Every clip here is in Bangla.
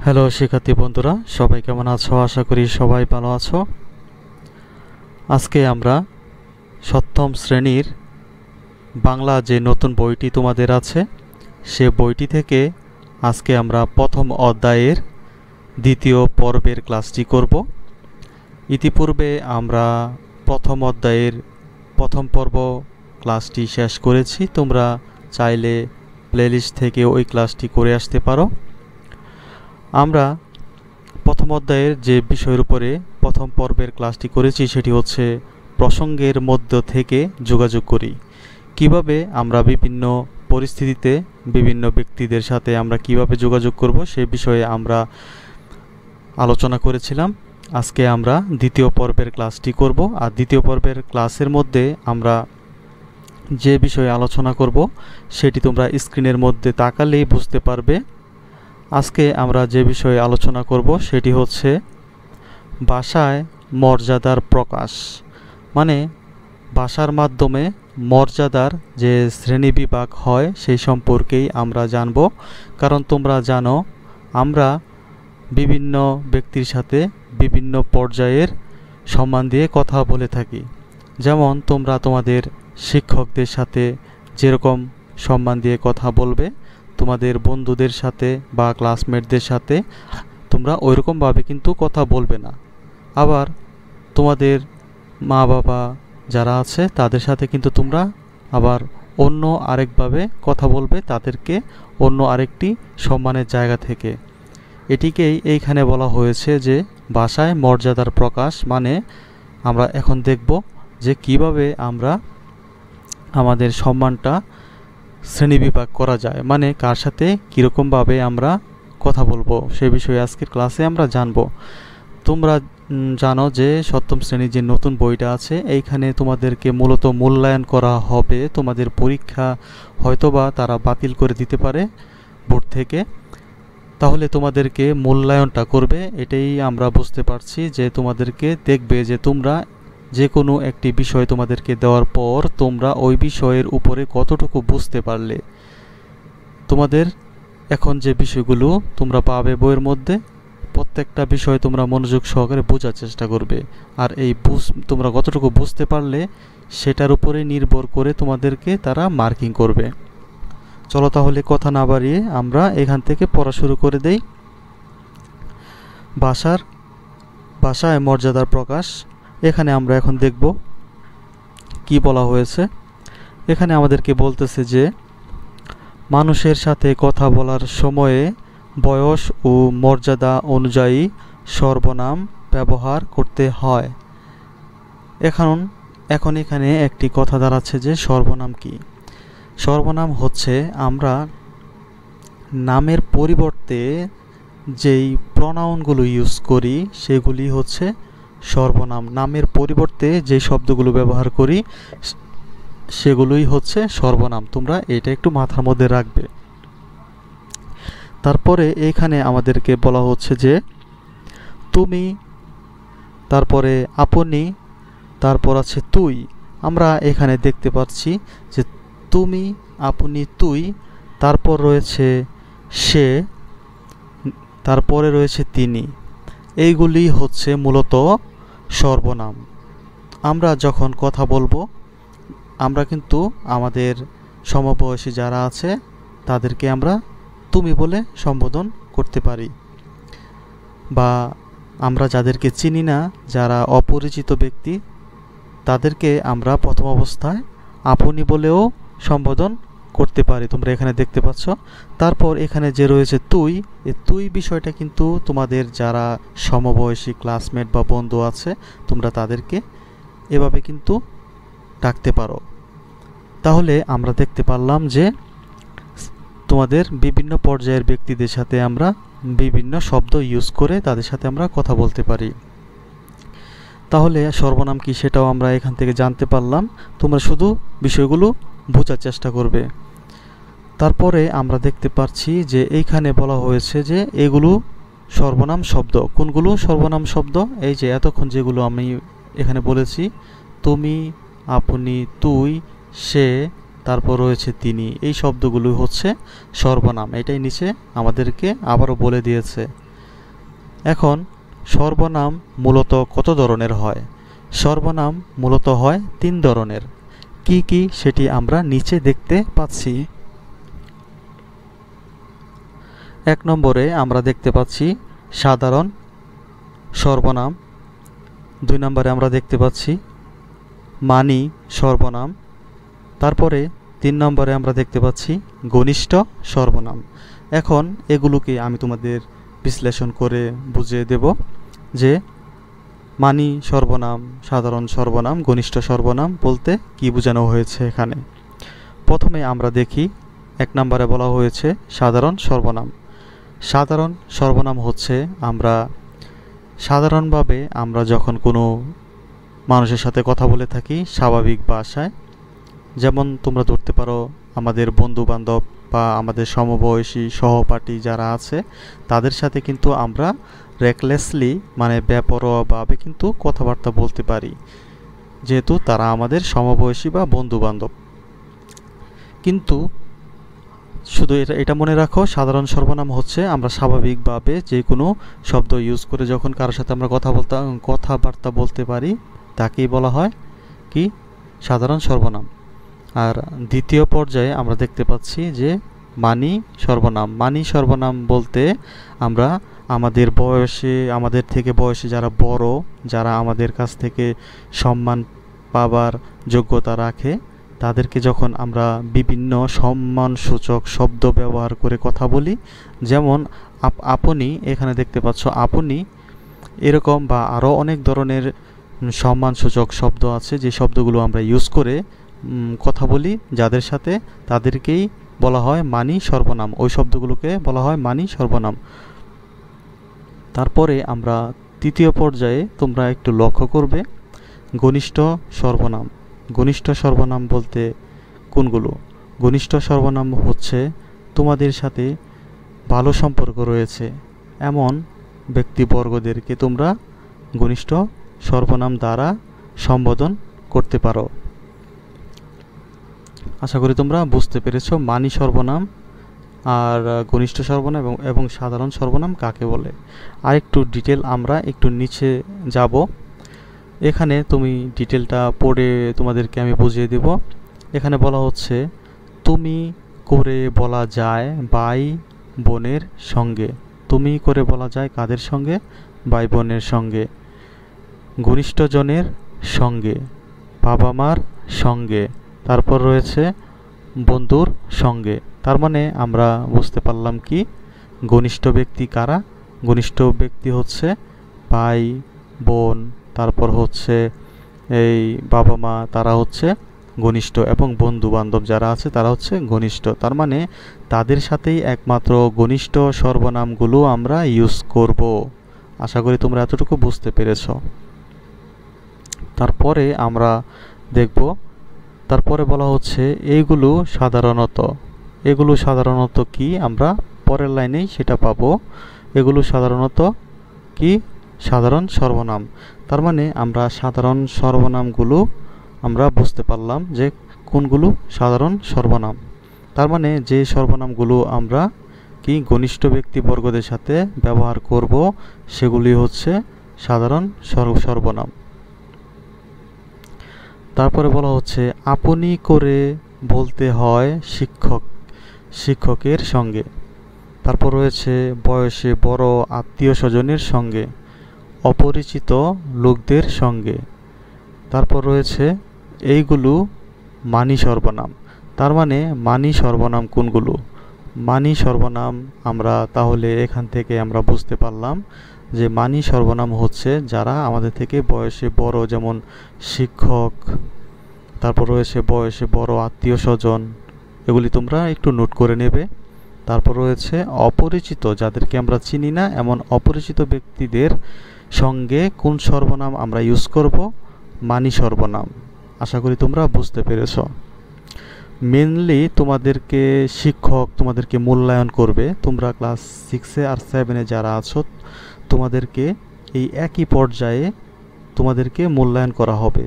হ্যালো শিক্ষার্থী বন্ধুরা, সবাই কেমন আছো? আশা করি সবাই ভালো আছো। আজকে আমরা সপ্তম শ্রেণীর বাংলা যে নতুন বইটি তোমাদের আছে, সে বইটি থেকে আজকে আমরা প্রথম অধ্যায়ের দ্বিতীয় পর্বের ক্লাসটি করব। ইতিপূর্বে আমরা প্রথম অধ্যায়ের প্রথম পর্ব ক্লাসটি শেষ করেছি। তোমরা চাইলে প্লেলিস্ট থেকে ওই ক্লাসটি করে আসতে পারো। আমরা প্রথম অধ্যায়ের যে বিষয়ের উপরে প্রথম পর্বের ক্লাসটি করেছি সেটি হচ্ছে প্রসঙ্গের মধ্য থেকে যোগাযোগ করি। কিভাবে আমরা বিভিন্ন পরিস্থিতিতে বিভিন্ন ব্যক্তিদের সাথে আমরা কিভাবে যোগাযোগ করব সে বিষয়ে আমরা আলোচনা করেছিলাম। আজকে আমরা দ্বিতীয় পর্বের ক্লাসটি করব। আর দ্বিতীয় পর্বের ক্লাসের মধ্যে আমরা যে বিষয়ে আলোচনা করব সেটি তোমরা স্ক্রিনের মধ্যে তাকালেই বুঝতে পারবে। আজকে আমরা যে বিষয়ে আলোচনা করব সেটি হচ্ছে ভাষায় মর্যাদার প্রকাশ, মানে ভাষার মাধ্যমে মর্যাদার যে শ্রেণীবিভাগ হয় সেই সম্পর্কেই আমরা জানব। কারণ তোমরা জানো আমরা বিভিন্ন ব্যক্তির সাথে বিভিন্ন পর্যায়ের সম্মান দিয়ে কথা বলে থাকি। যেমন তোমরা তোমাদের শিক্ষকদের সাথে যেরকম সম্মান দিয়ে কথা বলবে, তোমাদের বন্ধুদের সাথে বা ক্লাসমেটদের সাথে তোমরা ওইরকমভাবে কিন্তু কথা বলবে না। আবার তোমাদের মা বাবা যারা আছে তাদের সাথে কিন্তু তোমরা আবার অন্য আরেকভাবে কথা বলবে, তাদেরকে অন্য আরেকটি সম্মানের জায়গা থেকে। এটিকেই এইখানে বলা হয়েছে যে ভাষায় মর্যাদার প্রকাশ। মানে আমরা এখন দেখব যে কিভাবে আমরা আমাদের সম্মানটা শ্রেণীবিভাগ করা যায়, মানে কার সাথে কীরকমভাবে আমরা কথা বলবো সে বিষয়ে আজকের ক্লাসে আমরা জানব। তোমরা জানো যে সপ্তম শ্রেণীর যে নতুন বইটা আছে এইখানে তোমাদেরকে মূলত মূল্যায়ন করা হবে। তোমাদের পরীক্ষা হয়তোবা তারা বাতিল করে দিতে পারে বোর্ড থেকে, তাহলে তোমাদেরকে মূল্যায়নটা করবে। এটাই আমরা বুঝতে পারছি যে তোমাদেরকে দেখবে যে তোমরা যে কোনো একটি বিষয় তোমাদেরকে দেওয়ার পর তোমরা ওই বিষয়ের উপরে কতটুকু বুঝতে পারলে। তোমাদের এখন যে বিষয়গুলো তোমরা পাবে বইয়ের মধ্যে, প্রত্যেকটা বিষয় তোমরা মনোযোগ সহকারে বোঝার চেষ্টা করবে। আর এই তোমরা কতটুকু বুঝতে পারলে সেটার উপরে নির্ভর করে তোমাদেরকে তারা মার্কিং করবে। চলো তাহলে কথা না বাড়িয়ে আমরা এখান থেকে পড়া শুরু করে দেই। ভাষায় মর্যাদার প্রকাশ। এখানে আমরা এখন দেখব কি বলা হয়েছে। এখানে আমাদেরকে বলতেছে যে মানুষের সাথে কথা বলার সময়ে বয়স ও মর্যাদা অনুযায়ী সর্বনাম ব্যবহার করতে হয়। এখন এখানে একটি কথা দাঁড়াচ্ছে যে সর্বনাম কি? সর্বনাম হচ্ছে আমরা নামের পরিবর্তে যেই প্রনাউনগুলো ইউজ করি সেগুলি হচ্ছে সর্বনাম। নামের পরিবর্তে যে শব্দগুলো ব্যবহার করি সেগুলোই হচ্ছে সর্বনাম। তোমরা এটা একটু মাথার মধ্যে রাখবে। তারপরে এইখানে আমাদেরকে বলা হচ্ছে যে তুমি, তারপরে আপনি, তারপর আছে তুই। আমরা এখানে দেখতে পাচ্ছি যে তুমি, আপনি, তুই, তারপর রয়েছে সে, তারপরে রয়েছে তিনি। এইগুলি হচ্ছে মূলত সর্বনাম। আমরা যখন কথা বলবো আমরা কিন্তু আমাদের সমবয়সী যারা আছে তাদেরকে আমরা তুমি বলে সম্বোধন করতে পারি, বা আমরা যাদেরকে চিনি না, যারা অপরিচিত ব্যক্তি, তাদেরকে আমরা প্রথম অবস্থায় আপনি বলেও সম্বোধন করতে পারি। তোমরা এখানে দেখতে পাচ্ছ। তারপর এখানে যে রয়েছে তুই, এই তুই বিষয়টা কিন্তু তোমাদের যারা সমবয়সী ক্লাসমেট বা বন্ধু আছে তোমরা তাদেরকে এভাবে কিন্তু ডাকতে পারো। তাহলে আমরা দেখতে পারলাম যে তোমাদের বিভিন্ন পর্যায়ের ব্যক্তিদের সাথে আমরা বিভিন্ন শব্দ ইউজ করে তাদের সাথে আমরা কথা বলতে পারি। তাহলে সর্বনাম কি সেটাও আমরা এখান থেকে জানতে পারলাম। তোমরা শুধু বিষয়গুলো বোঝার চেষ্টা করবে। তারপরে আমরা দেখতে পাচ্ছি যে এইখানে বলা হয়েছে যে এগুলো সর্বনাম শব্দ। কোনগুলো সর্বনাম শব্দ? এই যে এতক্ষণ যেগুলো আমি এখানে বলেছি, তুমি, আপনি, তুই, সে, তারপর রয়েছে তিনি, এই শব্দগুলো হচ্ছে সর্বনাম। এটাই নিচে আমাদেরকে আবারও বলে দিয়েছে। এখন সর্বনাম মূলত কত ধরনের হয়? সর্বনাম মূলত হয় 3 ধরনের। কি কি সেটি আমরা নিচে দেখতে পাচ্ছি। 1 নম্বরে আমরা দেখতে পাচ্ছি সাধারণ সর্বনাম। 2 নম্বরে আমরা দেখতে পাচ্ছি মানি সর্বনাম। তারপরে 3 নম্বরে আমরা দেখতে পাচ্ছি ঘনিষ্ঠ সর্বনাম। এখন এগুলোকে আমি তোমাদের বিশ্লেষণ করে বুঝিয়ে দেব যে মানি সর্বনাম, সাধারণ সর্বনাম, ঘনিষ্ঠ সর্বনাম বলতে কি বোঝানো হয়েছে এখানে। প্রথমে আমরা দেখি 1 নম্বরে বলা হয়েছে সাধারণ সর্বনাম। সাধারণ সর্বনাম হচ্ছে সাধারণভাবে আমরা যখন কোনো মানুষের সাথে কথা বলে থাকি স্বাভাবিক ভাষায়, যেমন তোমরা ধরতে পারো আমাদের বন্ধু বান্ধব বা আমাদের সমবয়সী সহপাঠী যারা আছে তাদের সাথে কিন্তু আমরা রেকলেসলি মানে বেপরোয়াভাবে কিন্তু কথাবার্তা বলতে পারি, যেহেতু তারা আমাদের সমবয়সী বা বন্ধু বান্ধব। কিন্তু শুধু এটা মনে রাখো, সাধারণ সর্বনাম হচ্ছে আমরা স্বাভাবিকভাবে যে কোনো শব্দ ইউজ করে যখন কারোর সাথে আমরা কথাবার্তা বলতে পারি তাকেই বলা হয় কি সাধারণ সর্বনাম। আর দ্বিতীয় পর্যায়ে আমরা দেখতে পাচ্ছি যে মানি সর্বনাম। মানি সর্বনাম বলতে আমরা আমাদের থেকে বয়সে যারা বড়, যারা আমাদের কাছ থেকে সম্মান পাবার যোগ্যতা রাখে, তাদেরকে যখন আমরা বিভিন্ন সম্মানসূচক শব্দ ব্যবহার করে কথা বলি, যেমন আপনি, এখানে দেখতে পাচ্ছ আপনি, এরকম বা আরও অনেক ধরনের সম্মানসূচক শব্দ আছে যে শব্দগুলো আমরা ইউজ করে কথা বলি যাদের সাথে, তাদেরকেই বলা হয় মানি সর্বনাম। ওই শব্দগুলোকে বলা হয় মানি সর্বনাম। তারপরে আমরা তৃতীয় পর্যায়ে তোমরা একটু লক্ষ্য করবে ঘনিষ্ঠ সর্বনাম। ঘনিষ্ঠ সর্বনাম বলতে কোনগুলো? ঘনিষ্ঠ সর্বনাম হচ্ছে তোমাদের সাথে ভালো সম্পর্ক রয়েছে এমন ব্যক্তিবর্গদেরকে তোমরা ঘনিষ্ঠ সর্বনাম দ্বারা সম্বোধন করতে পারো। আশা করি তোমরা বুঝতে পেরেছো মানি সর্বনাম আর ঘনিষ্ঠ সর্বনাম এবং সাধারণ সর্বনাম কাকে বলে। আর একটু ডিটেল আমরা একটু নিচে যাব, এখানে তুমি ডিটেলটা পড়ে তোমাদেরকে আমি বুঝিয়ে দেব। এখানে বলা হচ্ছে তুমি করে বলা যায় ভাই বোনের সঙ্গে। তুমি করে বলা যায় কাদের সঙ্গে? ভাই বোনের সঙ্গে, ঘনিষ্ঠজনের সঙ্গে, বাবা মার সঙ্গে, তারপর রয়েছে বন্ধুর সঙ্গে। তার মানে আমরা বুঝতে পারলাম কি ঘনিষ্ঠ ব্যক্তি কারা? ঘনিষ্ঠ ব্যক্তি হচ্ছে ভাই বোন, তারপর হচ্ছে এই বাবা মা, তারা হচ্ছে ঘনিষ্ঠ, এবং বন্ধু বান্ধব যারা আছে তারা হচ্ছে ঘনিষ্ঠ। তার মানে তাদের সাথেই একমাত্র ঘনিষ্ঠ সর্বনামগুলো আমরা ইউজ করব। আশা করি তোমরা এতটুকু বুঝতে পেরেছ। তারপরে আমরা দেখব, তারপরে বলা হচ্ছে এগুলো সাধারণত কি? আমরা পরের লাইনেই সেটা পাবো। এগুলো সাধারণত কি? সাধারণ সর্বনাম। তার মানে আমরা সাধারণ সর্বনামগুলো আমরা বুঝতে পারলাম যে কোনগুলো সাধারণ সর্বনাম। তার মানে যে সর্বনামগুলো আমরা কি ঘনিষ্ঠ ব্যক্তিবর্গদের সাথে ব্যবহার করব সেগুলি হচ্ছে সাধারণ সর্বনাম। তারপরে বলা হচ্ছে আপনি করে বলতে হয় শিক্ষকের সঙ্গে। তারপর রয়েছে বয়সে বড় আত্মীয় স্বজনের সঙ্গে, অপরিচিত লোকদের সঙ্গে। তারপর রয়েছে এইগুলো মানি সর্বনাম। তার মানে মানি সর্বনাম কোনগুলো? মানি সর্বনাম আমরা তাহলে এখান থেকে আমরা বুঝতে পারলাম যে মানি সর্বনাম হচ্ছে যারা আমাদের থেকে বয়সে বড়, যেমন শিক্ষক, তারপর রয়েছে বয়সে বড় আত্মীয় স্বজন, এগুলি তোমরা একটু নোট করে নেবে। তারপর রয়েছে অপরিচিত, যাদেরকে আমরা চিনি না এমন অপরিচিত ব্যক্তিদের সঙ্গে কোন সর্বনাম আমরা ইউজ করব? মানি সর্বনাম। আশা করি তোমরা বুঝতে পেরেছ। মেনলি শিক্ষক তোমাদেরকে মূল্যায়ন করবে। তোমরা ক্লাস 6 আর 7 যারা আছো তোমাদেরকে এই একই পর্যায়ে তোমাদেরকে মূল্যায়ন করা হবে।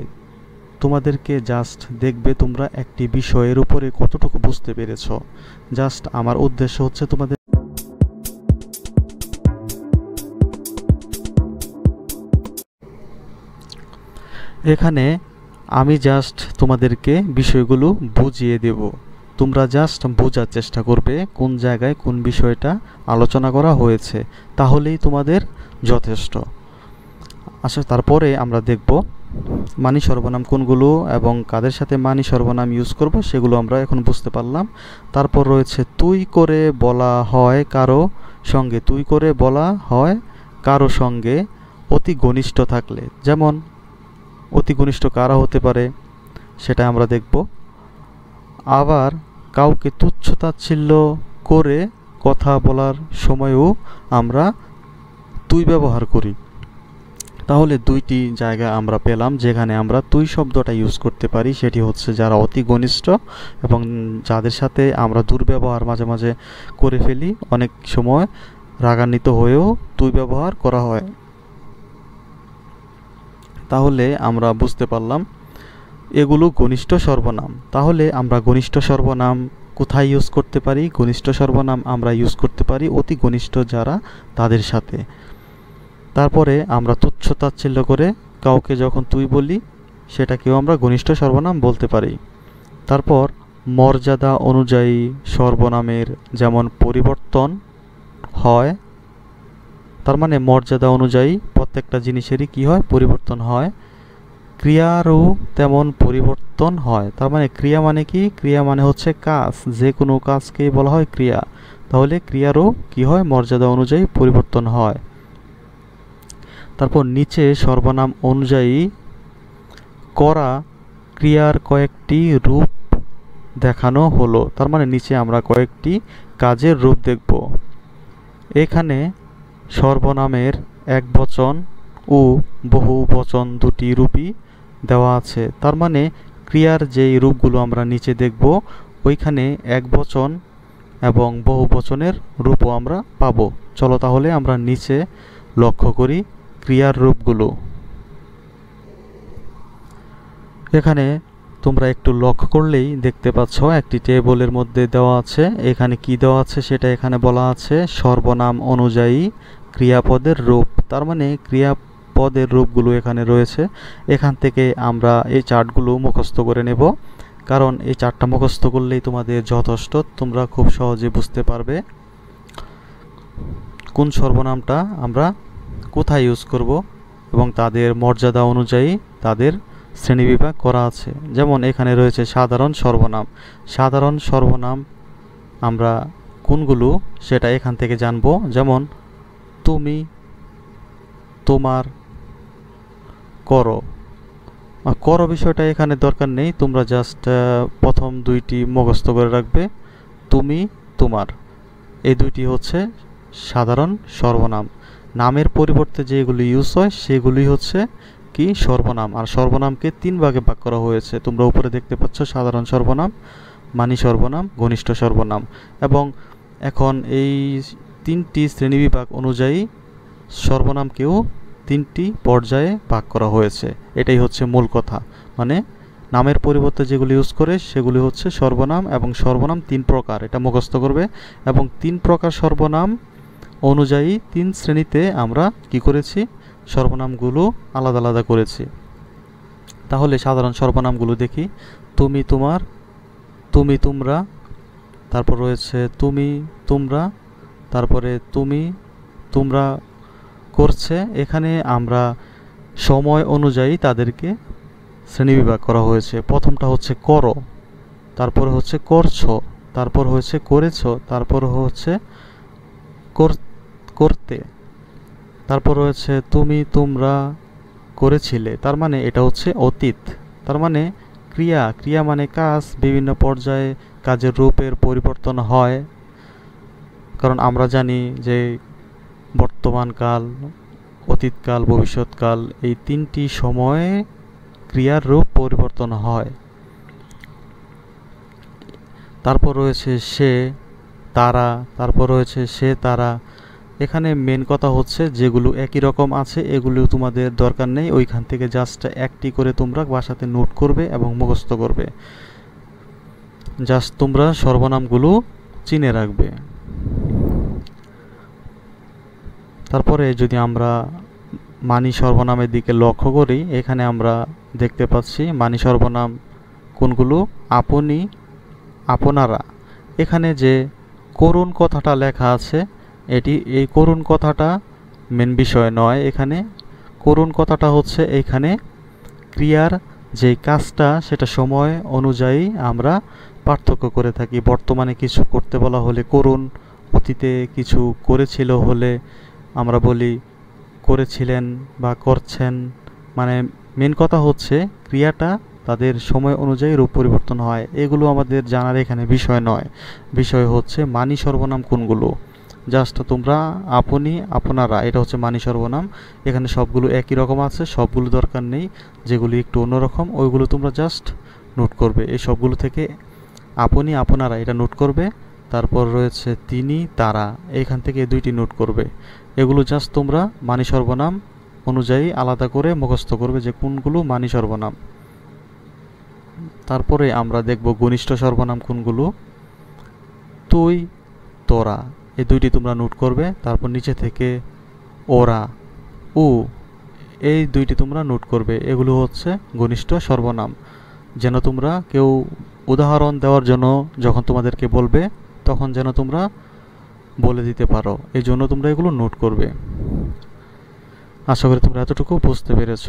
তোমাদেরকে জাস্ট দেখবে তোমরা একটি বিষয়ের উপরে কতটুকু বুঝতে পেরেছ। জাস্ট আমার উদ্দেশ্য হচ্ছে তোমাদের এখানে আমি জাস্ট তোমাদেরকে বিষয়গুলো বুঝিয়ে দেব, তোমরা জাস্ট বোঝার চেষ্টা করবে কোন জায়গায় কোন বিষয়টা আলোচনা করা হয়েছে, তাহলেই তোমাদের যথেষ্ট। আচ্ছা, তারপরে আমরা দেখব মানি সর্বনাম কোনগুলো এবং কাদের সাথে মানি সর্বনাম ইউজ করব সেগুলো আমরা এখন বুঝতে পারলাম। তারপর রয়েছে তুই করে বলা হয় কারো সঙ্গে, তুই করে বলা হয় কারো সঙ্গে অতি ঘনিষ্ঠ থাকলে। যেমন অতি ঘনিষ্ঠ কারা হতে পারে সেটা আমরা দেখব। আবার কাউকে তুচ্ছ তাচ্ছিল্য করে কথা বলার সময়ও আমরা তুই ব্যবহার করি। তাহলে দুইটি জায়গা আমরা পেলাম যেখানে আমরা তুই শব্দটা ইউজ করতে পারি, সেটি হচ্ছে যারা অতি ঘনিষ্ঠ এবং যাদের সাথে আমরা দুর্ব্যবহার মাঝে মাঝে করে ফেলি, অনেক সময় রাগান্বিত হয়েও তুই ব্যবহার করা হয়। তাহলে আমরা বুঝতে পারলাম এগুলো ঘনিষ্ঠ সর্বনাম। তাহলে আমরা ঘনিষ্ঠ সর্বনাম কোথায় ইউজ করতে পারি? ঘনিষ্ঠ সর্বনাম আমরা ইউজ করতে পারি অতি ঘনিষ্ঠ যারা তাদের সাথে। তারপরে আমরা তুচ্ছ তাচ্ছিল্য করে কাউকে যখন তুই বলি সেটাকেও আমরা ঘনিষ্ঠ সর্বনাম বলতে পারি। তারপর মর্যাদা অনুযায়ী সর্বনামের যেমন পরিবর্তন হয়, তার মানে মর্যাদা অনুযায়ী প্রত্যেকটা জিনিসেরই কি হয়? পরিবর্তন হয়। ক্রিয়ারও তেমন পরিবর্তন হয়। তার মানে ক্রিয়া মানে কি? ক্রিয়া মানে হচ্ছে কাজ, যে কোনো কাজকেই বলা হয় ক্রিয়া। তাহলে ক্রিয়ারও কি হয়? মর্যাদা অনুযায়ী পরিবর্তন হয়। তারপর নিচে সর্বনাম অনুযায়ী করা ক্রিয়ার কয়েকটি রূপ দেখানো হলো। তার মানে নিচে আমরা কয়েকটি কাজের রূপ দেখব। এখানে সর্বনামের একবচন ও বহুবচন দুটি রূপই দেওয়া আছে। তার মানে ক্রিয়ার যেই রূপগুলো আমরা নিচে দেখব ওইখানে একবচন এবং বহুবচনের রূপও আমরা পাবো। চলো তাহলে আমরা নিচে লক্ষ্য করি ক্রিয়ার রূপগুলো। এখানে তোমরা একটু লক্ষ্য করলেই দেখতে পাচ্ছ একটি টেবিলের মধ্যে দেওয়া আছে। এখানে কি দেওয়া আছে সেটা এখানে বলা আছে সর্বনাম অনুযায়ী ক্রিয়াপদের রূপ। তার মানে ক্রিয়াপদের রূপগুলো এখানে রয়েছে। এখান থেকে আমরা এই চার্টগুলো মুখস্থ করে নেব, কারণ এই চার্টটা মুখস্থ করলেই তোমাদের যথেষ্ট, তোমরা খুব সহজে বুঝতে পারবে কোন সর্বনামটা আমরা কোথায় ইউজ করব এবং তাদের মর্যাদা অনুযায়ী তাদের শ্রেণীবিভাগ করা আছে। যেমন এখানে রয়েছে সাধারণ সর্বনাম। সাধারণ সর্বনাম আমরা কোনগুলো সেটা এখান থেকে জানবো। যেমন তুমি, তোমার, করো। করো বিষয়টা এখানে দরকার নেই, তোমরা জাস্ট প্রথম দুইটি মুখস্থ করে রাখবে। তুমি, তোমার, এই দুইটি হচ্ছে সাধারণ সর্বনাম। নামের পরিবর্তে যেগুলি ইউজ হয় সেগুলি হচ্ছে কি? সর্বনাম। আর সর্বনামকে তিন ভাগে ভাগ করা হয়েছে, তোমরা উপরে দেখতে পাচ্ছ সাধারণ সর্বনাম, মানি সর্বনাম, ঘনিষ্ঠ সর্বনাম। এবং এখন এই তিনটি শ্রেণীবিভাগ অনুযায়ী সর্বনামকেও তিনটি পর্যায়ে ভাগ করা হয়েছে। এটাই হচ্ছে মূল কথা। মানে নামের পরিবর্তে যেগুলি ইউজ করে সেগুলি হচ্ছে সর্বনাম, এবং সর্বনাম তিন প্রকার, এটা মুখস্থ করবে। এবং তিন প্রকার সর্বনাম অনুযায়ী তিন শ্রেণীতে আমরা কি করেছি? সর্বনামগুলো আলাদা আলাদা করেছি। তাহলে সাধারণ সর্বনামগুলো দেখি। তুমি, তোমার, তুমি, তোমরা, তারপর রয়েছে তুমি, তোমরা, তারপরে তুমি, তোমরা করছে। এখানে আমরা সময় অনুযায়ী তাদেরকে শ্রেণীবিভাগ করা হয়েছে। প্রথমটা হচ্ছে করো, তারপরে হচ্ছে করছো, তারপর হচ্ছে করেছো, তারপর হচ্ছে করতে, তারপর রয়েছে তুমি, তোমরা করেছিলে। তার মানে এটা হচ্ছে অতীত। তার মানে ক্রিয়া, ক্রিয়া মানে কাজ, বিভিন্ন পর্যায়ে কাজের রূপের পরিবর্তন হয়। কারণ আমরা জানি যে বর্তমানকাল, অতীতকাল, ভবিষ্যৎকাল, এই তিনটি সময়ে ক্রিয়ার রূপ পরিবর্তন হয়। তারপর রয়েছে সে, তারা, তারপর রয়েছে সে, তারা। এখানে মেন কথা হচ্ছে যেগুলো একই রকম আছে এগুলো তোমাদের দরকার নেই, ওইখান থেকে জাস্ট একটি করে তোমরা বাসাতে নোট করবে এবং মুখস্থ করবে। জাস্ট তোমরা সর্বনামগুলো চিনে রাখবে। তারপরে যদি আমরা মানি সর্বনামের দিকে লক্ষ্য করি, এখানে আমরা দেখতে পাচ্ছি মানি সর্বনাম কোনগুলো? আপনি, আপনারা। এখানে যে করুণ কথাটা লেখা আছে, এই করুণ কথাটা মেন বিষয় নয়। এখানে করুণ কথাটা হচ্ছে এইখানে ক্রিয়ার যে কাজটা সেটা সময় অনুযায়ী আমরা পার্থক্য করে থাকি। বর্তমানে কিছু করতে বলা হলে করুণ, অতীতে কিছু করেছিল হলে আমরা বলি করেছিলেন বা করছেন। মানে মেন কথা হচ্ছে ক্রিয়াটা তাদের সময় অনুযায়ী রূপ পরিবর্তন হয়। এগুলো আমাদের জানার এখানে বিষয় নয়। বিষয় হচ্ছে মানি সর্বনাম কোনগুলো। জাস্ট তোমরা আপনি, আপনারা, এটা হচ্ছে মানি সর্বনাম। এখানে সবগুলো একই রকম আছে, সবগুলো দরকার নেই। যেগুলি একটু অন্যরকম ওইগুলো তোমরা জাস্ট নোট করবে। এই সবগুলো থেকে আপনি, আপনারা এটা নোট করবে। তারপর রয়েছে তিনি, তারা, এইখান থেকে এই দুইটি নোট করবে। এগুলো জাস্ট তোমরা মানি সর্বনাম অনুযায়ী আলাদা করে মুখস্থ করবে যে কোনগুলো মানি সর্বনাম। তারপরে আমরা দেখব ঘনিষ্ঠ সর্বনাম কোনগুলো। তুই, তোরা, এই দুইটি তোমরা নোট করবে। তারপর নিচে থেকে ওরা, উ, এই দুইটি তোমরা নোট করবে। এগুলো হচ্ছে ঘনিষ্ঠ সর্বনাম। যেন তোমরা কেউ উদাহরণ দেওয়ার জন্য যখন তোমাদেরকে বলবে তখন যেন তোমরা বলে দিতে পারো, এই জন্য তোমরা এগুলো নোট করবে। আশা করি তোমরা এতটুকু বুঝতে পেরেছ।